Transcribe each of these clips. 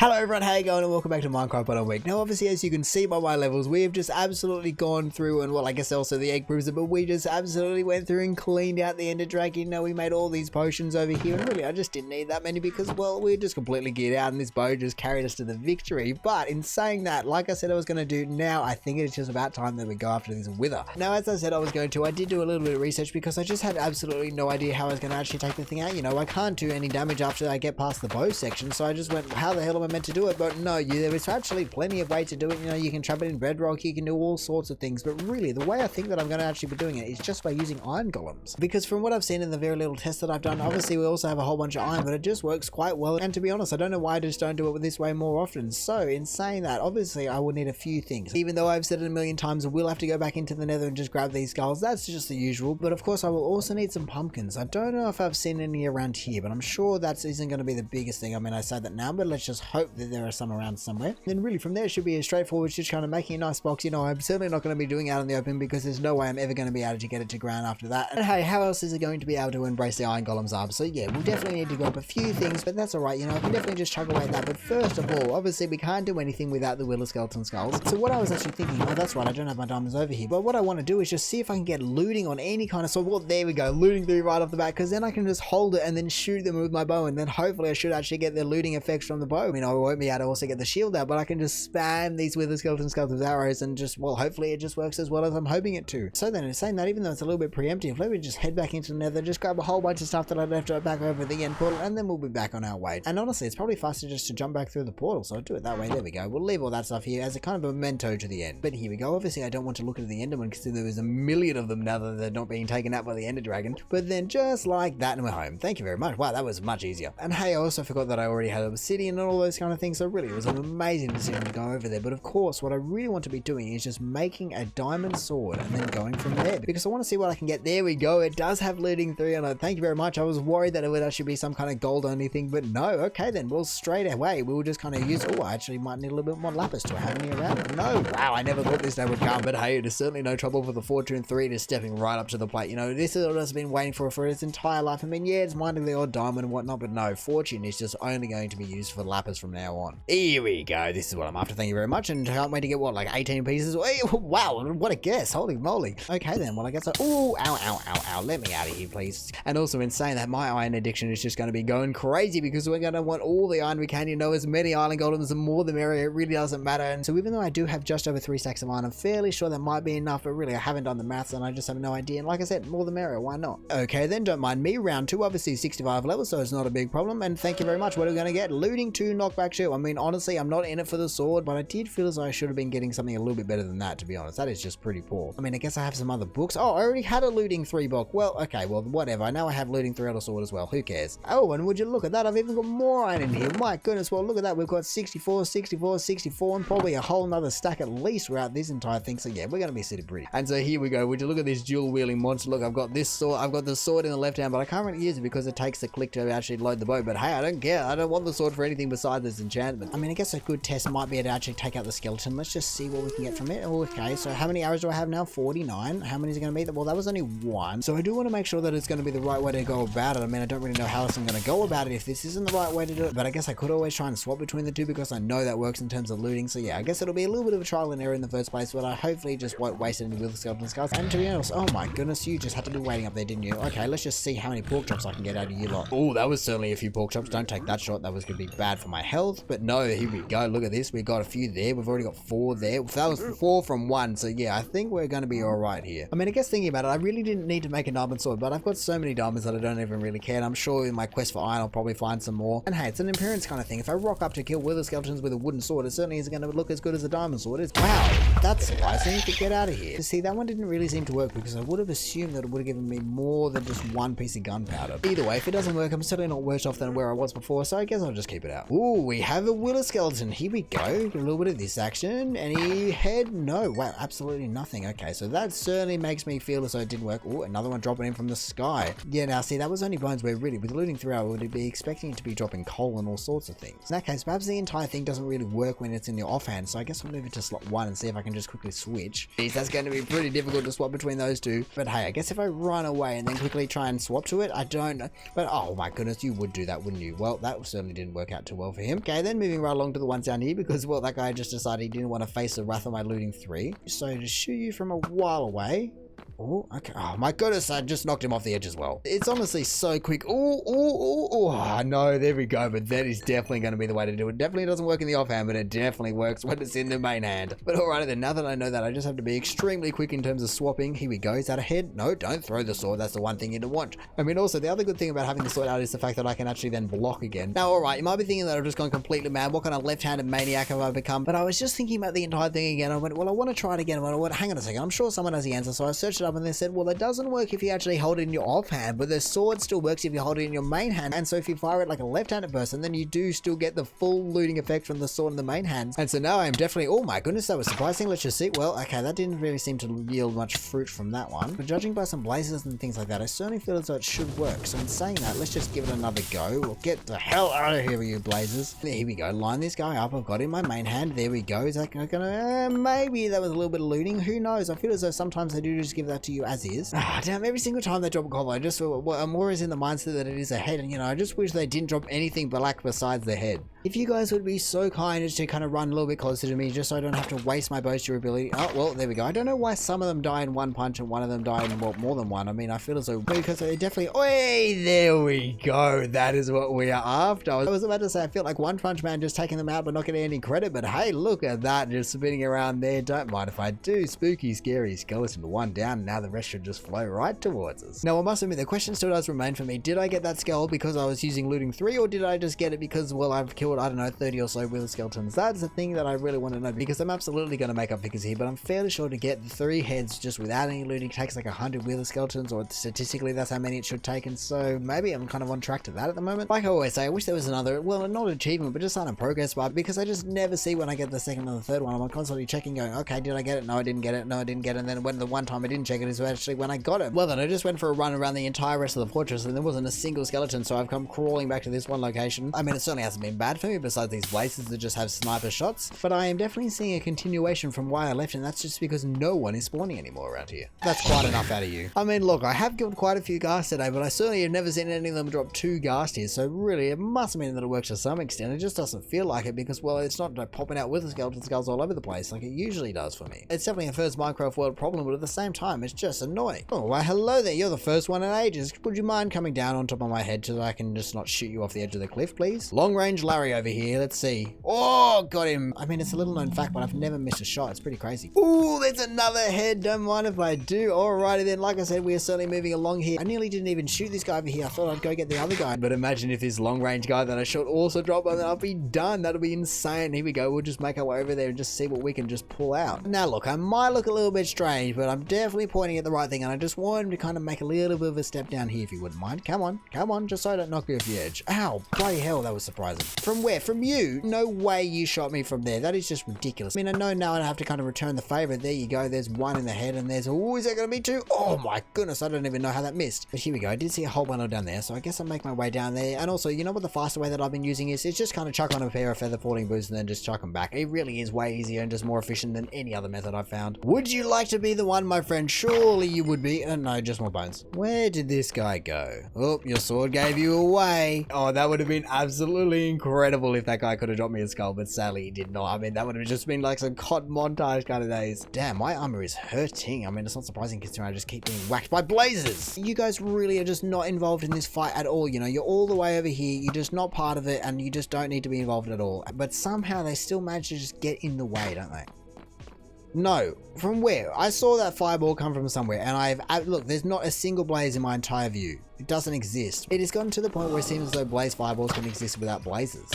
Hello everyone, how you going, and welcome back to Minecraft But a Week. Now obviously, as you can see by my levels, we have just absolutely gone through, and well, I guess also the egg proves it, but we just absolutely went through and cleaned out the ender dragon. You know, we made all these potions over here, and really I just didn't need that many because, well, we just completely geared out and this bow just carried us to the victory. But in saying that, like I said I was going to do, now I think it's just about time that we go after this wither. Now, as I said I was going to, I did do a little bit of research because I just had absolutely no idea how I was going to actually take the thing out. You know, I can't do any damage after I get past the bow section, so I just went, how the hell am I meant to do it? But no, there is actually plenty of ways to do it. You know, you can trap it in bedrock, you can do all sorts of things, but really the way I think that I'm going to actually be doing it is just by using iron golems, because from what I've seen in the very little test that I've done, obviously we also have a whole bunch of iron, but it just works quite well. And to be honest, I don't know why I just don't do it this way more often. So in saying that, obviously I will need a few things. Even though I've said it a million times, I will have to go back into the nether and just grab these skulls. That's just the usual, but of course I will also need some pumpkins. I don't know if I've seen any around here, but I'm sure that isn't going to be the biggest thing. I mean, I say that now, but let's just hope that there are some around somewhere. Then really from there it should be as straightforward, just kind of making a nice box. You know, I'm certainly not going to be doing it out in the open because there's no way I'm ever going to be able to get it to ground after that. And hey, how else is it going to be able to embrace the iron golem's arms? So yeah, we'll definitely need to go up a few things, but that's alright. You know, I can definitely just chug away at that. But first of all, obviously we can't do anything without the wither skeleton skulls. So what I was actually thinking, oh that's right, I don't have my diamonds over here, but what I want to do is just see if I can get looting on any kind of sword. Well, there we go, looting 3 right off the bat, because then I can just hold it and then shoot them with my bow, and then hopefully I should actually get the looting effects from the bow. I mean, I won't be able to also get the shield out, but I can just spam these wither skeleton skulls with arrows and just, well, hopefully it just works as well as I'm hoping it to. So then in saying that, even though it's a little bit preemptive, let me just head back into the nether, just grab a whole bunch of stuff that I left back over the end portal, and then we'll be back on our way. And honestly, it's probably faster just to jump back through the portal, so I'll do it that way. There we go. We'll leave all that stuff here as a kind of a memento to the end. But here we go. Obviously, I don't want to look at the enderman because there was a million of them now that they're not being taken out by the ender dragon. But then just like that, and we're home. Thank you very much. Wow, that was much easier. And hey, I also forgot that I already had obsidian and all those kind of things, so really it was an amazing decision to go over there. But of course, what I really want to be doing is just making a diamond sword and then going from there, because I want to see what I can get. There we go. It does have looting 3 on it. Thank you very much. I was worried that it would actually be some kind of gold only thing, but no. Okay then, well, straight away we'll just kind of use, oh, I actually might need a little bit more lapis. Do I have any around? No. Wow, I never thought this day would come, but hey, it is certainly no trouble for the Fortune 3 just stepping right up to the plate. You know, this is what it's been waiting for its entire life. I mean, yeah, it's minding the odd diamond and whatnot, but no, Fortune is just only going to be used for lapis from now on. Here we go. This is what I'm after. Thank you very much, and can't wait to get, what, like 18 pieces? Wow, what a guess. Holy moly. Okay then, well, I guess oh, ow, let me out of here, please. And also in saying that, my iron addiction is just going to be going crazy because we're going to want all the iron we can. You know, as many iron golems, the more the merrier. It really doesn't matter. And so even though I do have just over 3 stacks of iron, I'm fairly sure that might be enough, but really I haven't done the maths and I just have no idea. And like I said, more the merrier. Why not? Okay then, don't mind me. Round 2, obviously 65 levels, so it's not a big problem. And thank you very much. What are we going to get? Looting 2, knockback shoe. I mean, honestly, I'm not in it for the sword, but I did feel as though I should have been getting something a little bit better than that, to be honest. That is just pretty poor. I mean, I guess I have some other books. Oh, I already had a looting 3 book. Well, okay, well, whatever. I know I have looting 3 on a sword as well. Who cares? Oh, and would you look at that? I've even got more iron in here. My goodness, well, look at that. We've got 64, 64, 64, and probably a whole nother stack at least throughout this entire thing. So yeah, we're going to be sitting pretty. And so here we go. Would you look at this dual wielding monster? Look, I've got this sword. I've got the sword in the left hand, but I can't really use it because it takes the click to actually load the bow. But hey, I don't care. I don't want the sword for anything besides this enchantment. I mean, I guess a good test might be to actually take out the skeleton. Let's just see what we can get from it. Okay, so how many arrows do I have now? 49. How many is it going to be? Well, that was only 1. So I do want to make sure that it's going to be the right way to go about it. I mean, I don't really know how else I'm going to go about it if this isn't the right way to do it, but I guess I could always try and swap between the two because I know that works in terms of looting. So yeah, I guess it'll be a little bit of a trial and error in the first place, but I hopefully just won't waste any wither skeleton skulls. And to be honest, oh my goodness, you just had to be waiting up there, didn't you? Okay, let's just see how many pork chops I can get out of you lot. Oh, that was certainly a few pork chops. Don't take that shot. That was going to be bad for my health, but no, here we go. Look at this. We got a few there. We've already got 4 there. That was 4 from 1. So yeah, I think we're going to be all right here. I mean, I guess thinking about it, I really didn't need to make a diamond sword, but I've got so many diamonds that I don't even really care. And I'm sure in my quest for iron, I'll probably find some more. And hey, it's an appearance kind of thing. If I rock up to kill wither skeletons with a wooden sword, it certainly isn't going to look as good as a diamond sword. It's wow, that's surprising. To get out of here. See, that one didn't really seem to work because I would have assumed that it would have given me more than just 1 piece of gunpowder. Either way, if it doesn't work, I'm certainly not worse off than where I was before, so I guess I'll just keep it out. Ooh, we have a wither skeleton. Here we go. A little bit of this action. Any head? No. Wow, absolutely nothing. Okay, so that certainly makes me feel as though it didn't work. Ooh, another one dropping in from the sky. Yeah, now see, that was only bones where really, with looting through, I would be expecting it to be dropping coal and all sorts of things. In that case, perhaps the entire thing doesn't really work when it's in the offhand, so I guess I'll move it to slot 1 and see if I can just quickly switch. Jeez, that's going to be pretty difficult to swap between those two. But hey, I guess if I run away and then quickly try and swap to it, I don't know. But oh my goodness, you would do that, wouldn't you? Well, that certainly didn't work out too well for him. him. Okay, then moving right along to the ones down here because, well, that guy just decided he didn't want to face the wrath of my looting 3. So to shoot you from a while away. Oh, okay. Oh my goodness, I just knocked him off the edge as well. It's honestly so quick. Oh, no, there we go. But that is definitely going to be the way to do it. Definitely doesn't work in the offhand, but it definitely works when it's in the main hand. But alright then, now that I know that, I just have to be extremely quick in terms of swapping. Here we go. Is that a head? No, don't throw the sword. That's the one thing you don't want. I mean, also, the other good thing about having the sword out is the fact that I can actually then block again. Now, alright, you might be thinking that I've just gone completely mad. What kind of left-handed maniac have I become? But I was just thinking about the entire thing again. I went, well, I want to try it again. I went, hang on a second. I'm sure someone has the answer. So I searched it up and they said, well, it doesn't work if you actually hold it in your offhand, but the sword still works if you hold it in your main hand. And so if you fire it like a left-handed person, then you do still get the full looting effect from the sword in the main hand. And so now I'm definitely, oh my goodness, that was surprising. Let's just see. Well, okay, that didn't really seem to yield much fruit from that one. But judging by some blazes and things like that, I certainly feel as though it should work. So in saying that, let's just give it another go. Well, get the hell out of here, you blazes. Here we go. Line this guy up. I've got him in my main hand. There we go. Is that gonna, maybe that was a little bit of looting. Who knows? I feel as though sometimes they do just give that to you as is. Ah, damn, every single time they drop a combo, I just feel, well, I'm always in the mindset that it is a head, and you know, I just wish they didn't drop anything black besides the head. If you guys would be so kind as to kind of run a little bit closer to me, just so I don't have to waste my bow's durability. Oh, well, there we go. I don't know why some of them die in one punch and one of them die in, well, more than one. I mean, I feel as though, because they definitely, oi, there we go. That is what we are after. I was about to say, I feel like One Punch Man just taking them out but not getting any credit, but hey, look at that, just spinning around there. Don't mind if I do. Spooky, scary skeleton, one down. Now the rest should just flow right towards us. Now, I must admit, the question still does remain for me. Did I get that skull because I was using looting 3, or did I just get it because, well, I've killed, I don't know, 30 or so wheel skeletons? That's the thing that I really want to know, because I'm absolutely going to make up figures here, but I'm fairly sure to get 3 heads just without any looting takes like 100 wheel skeletons, or statistically that's how many it should take, and so maybe I'm kind of on track to that at the moment. Like I always say, I wish there was another, well, not achievement, but just on a progress bar, because I just never see when I get the second and the third one. I'm constantly checking, going, okay, did I get it? No, I didn't get it. No, I didn't get it. And then when the one time I didn't check it is actually when I got it. Well, then I just went for a run around the entire rest of the fortress, and there wasn't a single skeleton, so I've come crawling back to this one location. I mean, it certainly hasn't been bad for me, besides these blazes that just have sniper shots, but I am definitely seeing a continuation from why I left, and that's just because no one is spawning anymore around here. That's quite enough out of you. I mean, look, I have killed quite a few ghast today, but I certainly have never seen any of them drop 2 ghast here, so really, it must mean that it works to some extent. It just doesn't feel like it, because, well, it's not popping out with the skeleton skulls all over the place like it usually does for me. It's definitely a first Minecraft world problem, but at the same time, it's just annoying. Oh, well, hello there. You're the first one in ages. Would you mind coming down on top of my head so that I can just not shoot you off the edge of the cliff, please? Long range Larry over here. Let's see. Oh, got him. I mean, it's a little known fact, but I've never missed a shot. It's pretty crazy. Ooh, there's another head. Don't mind if I do. Alrighty then. Like I said, we are certainly moving along here. I nearly didn't even shoot this guy over here. I thought I'd go get the other guy. But imagine if this long range guy that I shot also dropped, and then I'll be done. That'll be insane. Here we go. We'll just make our way over there and just see what we can just pull out. Now, look, I might look a little bit strange, but I'm definitely pointing at the right thing, and I just want him to kind of make a little bit of a step down here, if you wouldn't mind. Come on, just so I don't knock you off the edge. Ow, bloody hell, that was surprising. From where? From you? No way you shot me from there. That is just ridiculous. I mean, I know now I have to kind of return the favor. There you go. There's one in the head, and there's, oh, is that going to be 2? Oh my goodness, I don't even know how that missed. But here we go. I did see a whole bundle down there, so I guess I'll make my way down there. And also, you know what the faster way that I've been using is? It's just kind of chuck on a pair of feather falling boots and then just chuck them back. It really is way easier and just more efficient than any other method I've found. Would you like to be the one, my friend? Surely you would be. No, just more bones. Where did this guy go? Oh, your sword gave you away. Oh, that would have been absolutely incredible if that guy could have dropped me a skull, but sadly he did not. I mean, that would have just been like some COD montage kind of days. Damn, my armor is hurting. I mean, it's not surprising considering I just keep being whacked by blazes. You guys really are just not involved in this fight at all. You know, you're all the way over here. You're just not part of it, and you just don't need to be involved at all. But somehow they still manage to just get in the way, don't they? No. From where? I saw that fireball come from somewhere, and look, there's not a single blaze in my entire view. It doesn't exist. It has gotten to the point where it seems as though blaze fireballs can exist without blazes.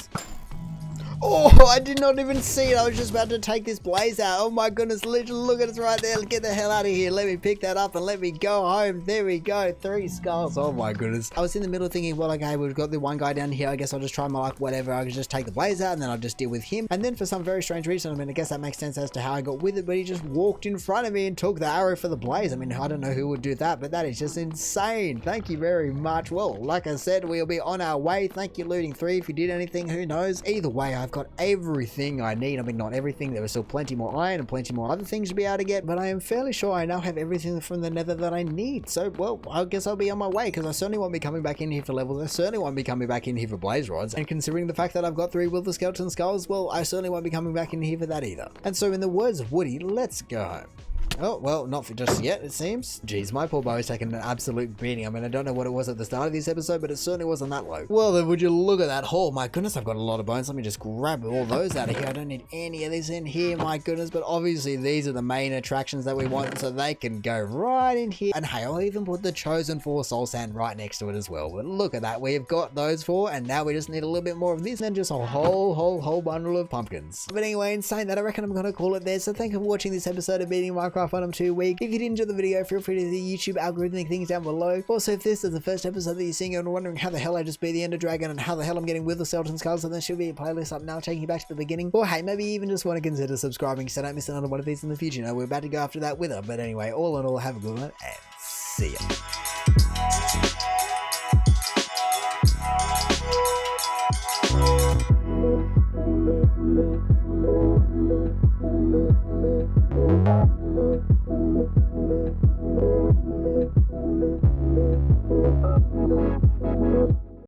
Oh, I did not even see it. I was just about to take this blaze out. Oh my goodness, literally, look at it right there. Get the hell out of here. Let me pick that up and let me go home. There we go. 3 skulls. Oh my goodness. I was in the middle thinking, well, okay, we've got the one guy down here. I guess I'll just try my luck, whatever. I could just take the blaze out and then I'll just deal with him. And then for some very strange reason, I mean, I guess that makes sense as to how I got with it, but he just walked in front of me and took the arrow for the blaze. I mean, I don't know who would do that, but that is just insane. Thank you very much. Well, like I said, we'll be on our way. Thank you, Looting 3. If you did anything, who knows? Either way, I I've got everything I need. I mean, not everything. There was still plenty more iron and plenty more other things to be able to get, but I am fairly sure I now have everything from the nether that I need. So, well, I guess I'll be on my way, because I certainly won't be coming back in here for levels. I certainly won't be coming back in here for blaze rods. And considering the fact that I've got 3 wither skeleton skulls, well, I certainly won't be coming back in here for that either. And so in the words of Woody, let's go home. Oh, well, not for just yet, it seems. Jeez, my poor bow is taking an absolute beating. I mean, I don't know what it was at the start of this episode, but it certainly wasn't that low. Well, then, would you look at that hole? My goodness, I've got a lot of bones. Let me just grab all those out of here. I don't need any of this in here, my goodness. But obviously, these are the main attractions that we want, so they can go right in here. And hey, I'll even put the Chosen 4 soul sand right next to it as well. But look at that. We've got those 4, and now we just need a little bit more of this and just a whole bundle of pumpkins. But anyway, in saying that, I reckon I'm going to call it there. So thank you for watching this episode of Beating Minecraft on 2 Week. If you did enjoy the video, feel free to the YouTube algorithmic things down below. Also, if this is the first episode that you're seeing and wondering how the hell I just beat the Ender Dragon and how the hell I'm getting wither skeleton skulls, then there should be a playlist up now taking you back to the beginning. Or hey, maybe you even just want to consider subscribing so don't miss another one of these in the future. You know, we're about to go after that wither. But anyway, all in all, have a good one and see ya.